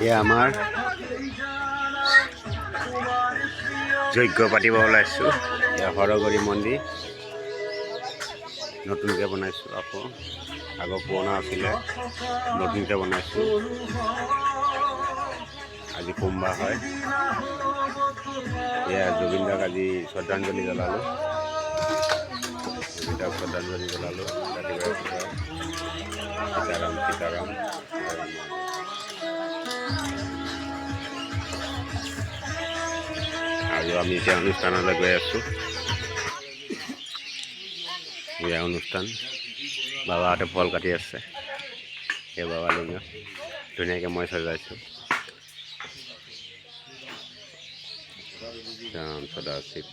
এয়া আমাৰ যজ্ঞ পাতিব ওলাইছোঁ। এয়া হৰগৰি মন্দিৰ নতুনকৈ বনাইছোঁ। আকৌ আগৰ পুৰণা আছিলে, নতুনকৈ বনাইছোঁ। আজি সোমবাৰ হয়। এয়া জুবিনদাক আজি শ্ৰদ্ধাঞ্জলি জ্বলালোঁ। জুবিনদাক শ্ৰদ্ধাঞ্জলি জ্বলালোঁ ৰাতিপুৱা সীতাৰাম সীতাৰাম। আৰু আমি এতিয়া অনুষ্ঠানলৈ গৈ আছোঁ। এয়া অনুষ্ঠান। বাবাহঁতে ফল কাটি আছে। সেই বাবা লিংগ ধুনীয়াকৈ মই সজাইছোঁ। ৰাম সদাশিৱ।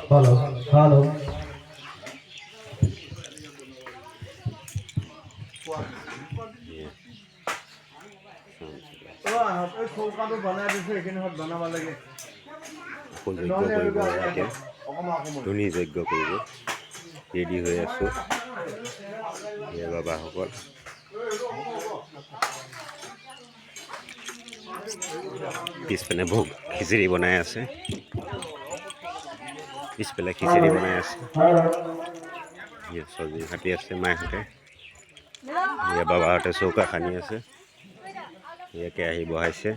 हेलो हेलो যজ্ঞ কৰিব এতিয়া, ধুনী যজ্ঞ কৰিব ৰেডি হৈ আছোঁ। এই বাবাসকল পিছপিনে ভোগ খিচিৰি বনাই আছে। পিছফালে খিচিৰি বনাই আছে। চব্জি কাটি আছে মাহঁতে। এয়া বাবাহঁতে চৌকা খান্দি আছে। এয়া কেৰাহী বহাইছে,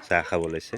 চাহ খাব লৈছে।